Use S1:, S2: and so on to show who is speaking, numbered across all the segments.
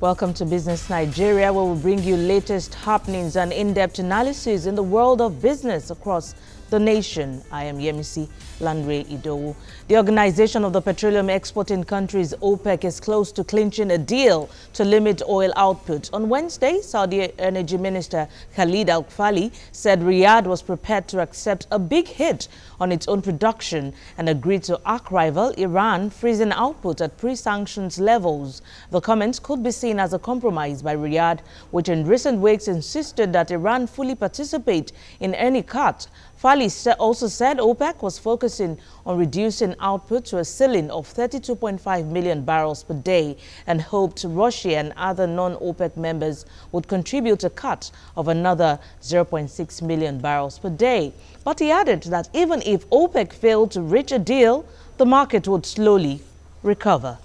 S1: Welcome to Business Nigeria, where we bring you latest happenings and in-depth analysis in the world of business across the nation. I am Yemisi Landre Idowu. The Organization of the Petroleum Exporting Countries, OPEC, is close to clinching a deal to limit oil output. On Wednesday, Saudi Energy Minister Khalid Al-Falih said Riyadh was prepared to accept a big hit on its own production and agreed to arch rival Iran freezing output at pre-sanctions levels. The comments could be seen as a compromise by Riyadh, which in recent weeks insisted that Iran fully participate in any cut. Falih also said OPEC was focusing on reducing output to a ceiling of 32.5 million barrels per day and hoped Russia and other non-OPEC members would contribute a cut of another 0.6 million barrels per day. But he added that even if OPEC failed to reach a deal, the market would slowly recover.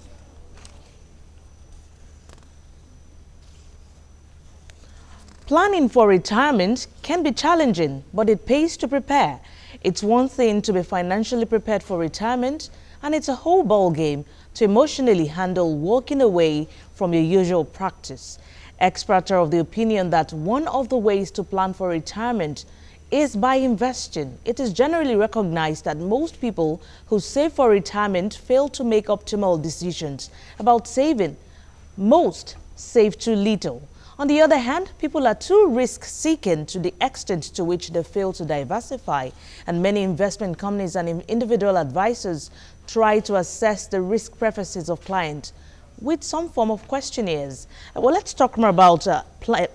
S1: Planning for retirement can be challenging, but it pays to prepare. It's one thing to be financially prepared for retirement, and it's a whole ball game to emotionally handle walking away from your usual practice. Experts are of the opinion that one of the ways to plan for retirement is by investing. It is generally recognized that most people who save for retirement fail to make optimal decisions about saving. Most save too little. On the other hand, people are too risk-seeking to the extent to which they fail to diversify, and many investment companies and individual advisors try to assess the risk preferences of clients with some form of questionnaires. Well, let's talk more about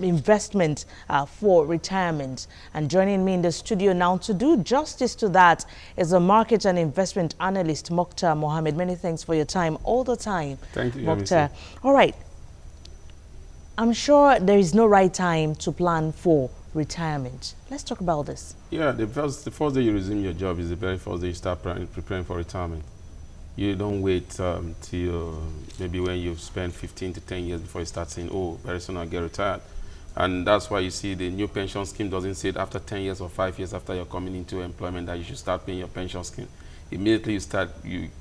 S1: investment for retirement. And joining me in the studio now to do justice to that is a market and investment analyst, Mokhtar Mohammed. Many thanks for your time all the time.
S2: Thank you,
S1: Mokhtar. All right. I'm sure there is no right time to plan for retirement. Let's talk about this.
S2: Yeah, the first day you resume your job is the very first day you start preparing for retirement. You don't wait till maybe when you've spent 15 to 10 years before you start saying, oh, very soon I'll get retired. And that's why you see the new pension scheme doesn't say after 10 years or 5 years after you're coming into employment that you should start paying your pension scheme. Immediately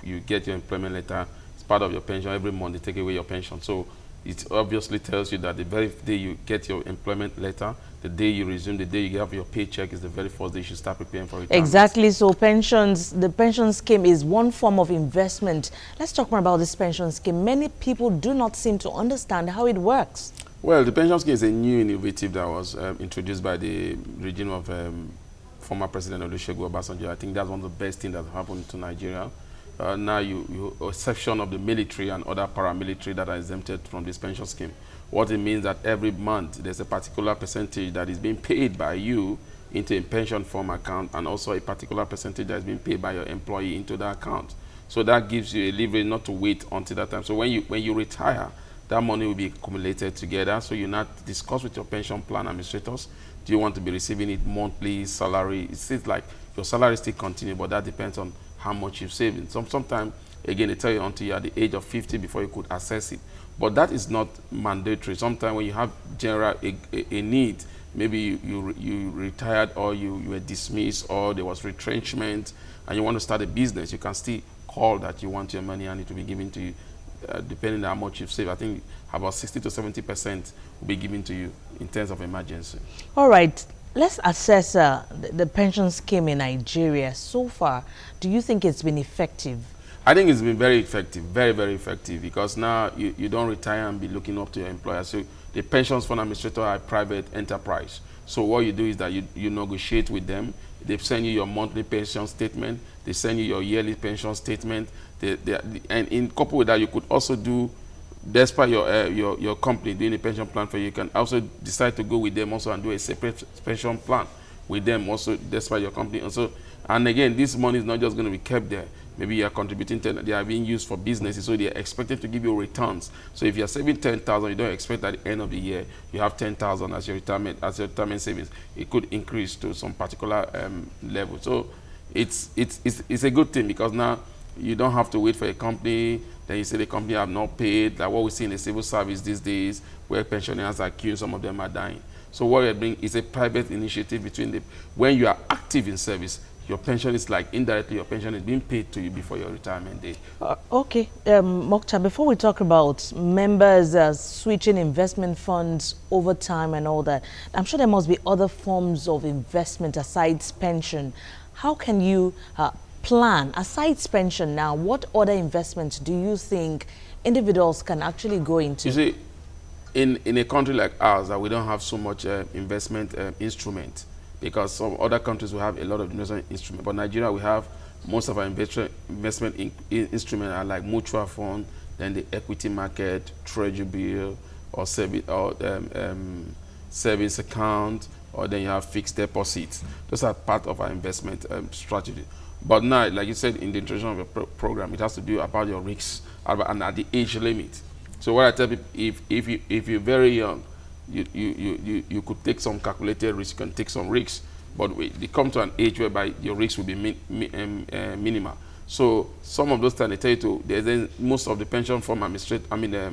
S2: you get your employment letter. It's part of your pension. Every month they take away your pension. So it obviously tells you that the very day you get your employment letter, the day you resume, the day you have your paycheck is the very first day you should start preparing for retirement.
S1: Exactly. So the pension scheme is one form of investment. Let's talk more about this pension scheme. Many people do not seem to understand how it works.
S2: Well, the pension scheme is a new innovative that was introduced by the regime of former President Olusegun Obasanjo. I think that's one of the best things that happened to Nigeria. Now a section of the military and other paramilitary that are exempted from this pension scheme. What it means that every month there's a particular percentage that is being paid by you into a pension fund account, and also a particular percentage that is being paid by your employee into that account. So that gives you a leverage not to wait until that time. So when you retire, that money will be accumulated together. So you not discuss with your pension plan administrators. Do you want to be receiving it monthly, salary? It seems like your salary still continue, but that depends on how much you've saved. Sometimes, again, they tell you until you're at the age of 50 before you could access it. But that is not mandatory. Sometimes when you have a need, maybe you retired or you were dismissed or there was retrenchment and you want to start a business, you can still call that you want your money and it will be given to you depending on how much you've saved. I think about 60 to 70% will be given to you in terms of emergency.
S1: All right. Let's assess the pension scheme in Nigeria so far. Do you think it's been effective?
S2: I think it's been very effective, very, very effective, because now you don't retire and be looking up to your employer. So the pensions fund administrator are a private enterprise. So what you do is that you negotiate with them. They send you your monthly pension statement. They send you your yearly pension statement. And in couple with that, you could also do, despite your company doing a pension plan for you, you can also decide to go with them also and do a separate pension plan with them also, despite your company also. And again, this money is not just going to be kept there. Maybe you are contributing 10, they are being used for businesses, so they are expected to give you returns. So if you are saving 10,000, you don't expect at the end of the year you have 10,000 as your retirement savings. It could increase to some particular level. So it's a good thing, because now you don't have to wait for a company. Then you say the company have not paid, like what we see in the civil service these days, where pensioners are queuing, some of them are dying. So what we're doing is a private initiative between when you are active in service, your pension is like indirectly your pension is being paid to you before your retirement date.
S1: Okay, Mokhtar, before we talk about members switching investment funds over time and all that, I'm sure there must be other forms of investment aside pension. How can you plan, aside pension now, what other investments do you think individuals can actually go into?
S2: You see, in a country like ours, we don't have so much investment instrument, because some other countries will have a lot of investment instrument. But Nigeria, we have most of our investment instrument are like mutual fund, then the equity market, treasury bill, or savings account, or then you have fixed deposits. Those are part of our investment strategy. But now, like you said in the introduction of the program, it has to do about your risks and at the age limit. So what I tell people, if you're very young, you could take some calculated risks, you can take some risks, but they come to an age whereby your risks will be minimal. So some of those times they tell you to, most of the pension fund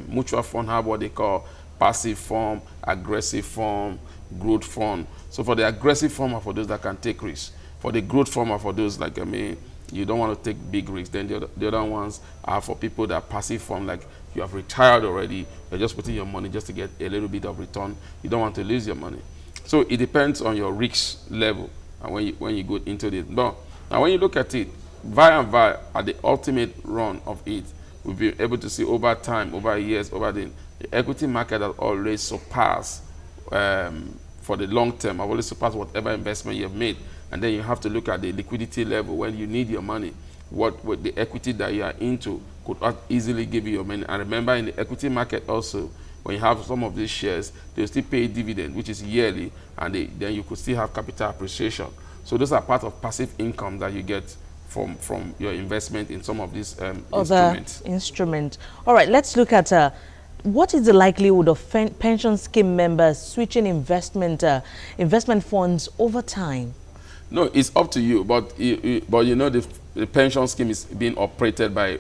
S2: mutual fund have what they call passive form, aggressive form, growth fund. So for the aggressive form are for those that can take risks. For the growth form are for those like, you don't want to take big risks. Then the other ones are for people that are passive form, like you have retired already, you're just putting your money just to get a little bit of return. You don't want to lose your money. So it depends on your risk level and when you go into it. But now when you look at it, at the ultimate run of it, we'll be able to see over time, over years, over the equity market has always surpassed, for the long term, I've always surpassed whatever investment you have made. And then you have to look at the liquidity level when you need your money. What the equity that you are into could not easily give you your money. And remember, in the equity market also, when you have some of these shares, they still pay dividend, which is yearly, and then you could still have capital appreciation. So those are part of passive income that you get from your investment in some of these
S1: instruments. All right, let's look at what is the likelihood of pension scheme members switching investment funds over time?
S2: No, it's up to you, but you know the pension scheme is being operated by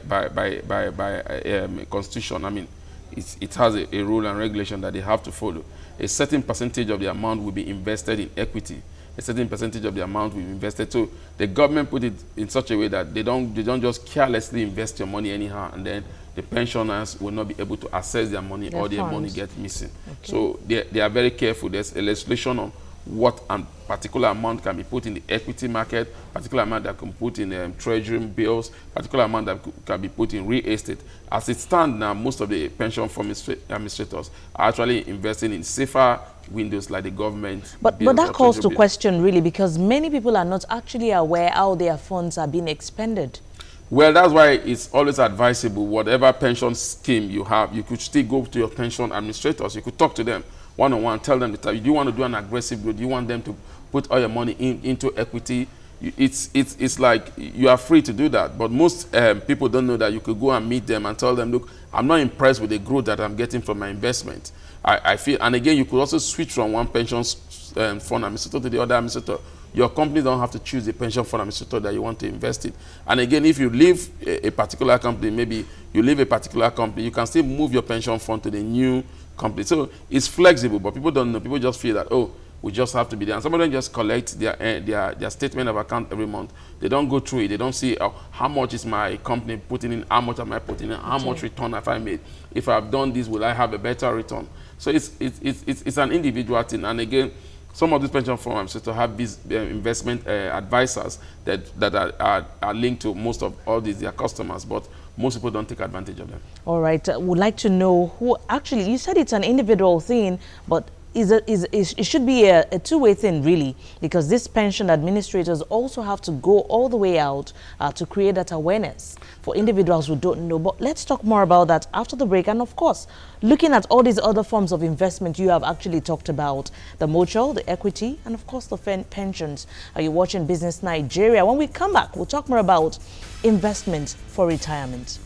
S2: constitution. I mean, it has a rule and regulation that they have to follow. A certain percentage of the amount will be invested in equity. A certain percentage of the amount will be invested. So the government put it in such a way that they don't just carelessly invest your money anyhow, and then the pensioners will not be able to access their money, or their money gets missing. Okay. So they are very careful. There's a legislation on what particular amount can be put in the equity market, particular amount that can be put in treasury bills, particular amount that can be put in real estate. As it stands now, most of the pension fund administrators are actually investing in safer windows like the government.
S1: But that calls to question, really, because many people are not actually aware how their funds are being expended.
S2: Well, that's why it's always advisable, whatever pension scheme you have, you could still go to your pension administrators. You could talk to them one-on-one, tell them, do you want to do an aggressive growth? Do you want them to put all your money into equity? It's like you are free to do that. But most people don't know that you could go and meet them and tell them, look, I'm not impressed with the growth that I'm getting from my investment. I feel, and again, you could also switch from one pension fund administrator to the other administrator. Your company don't have to choose the pension fund administrator that you want to invest in. And again, if you leave a particular company, maybe you leave a particular company, you can still move your pension fund to the new company. So it's flexible, but people don't know. People just feel that, oh, we just have to be there. And some of them just collect their statement of account every month. They don't go through it. They don't see how much is my company putting in, how much am I putting in, how much return have I made. If I've done this, will I have a better return? So it's an individual thing. And again, some of these pension funds to have these investment advisors that are linked to most of all these their customers, but most people don't take advantage of them.
S1: All right, would like to know who actually, you said it's an individual thing, but it should be a two-way thing, really, because these pension administrators also have to go all the way out to create that awareness for individuals who don't know. But let's talk more about that after the break. And of course, looking at all these other forms of investment you have actually talked about, the mutual, the equity, and of course the pensions. Are you watching Business Nigeria? When we come back, we'll talk more about investment for retirement.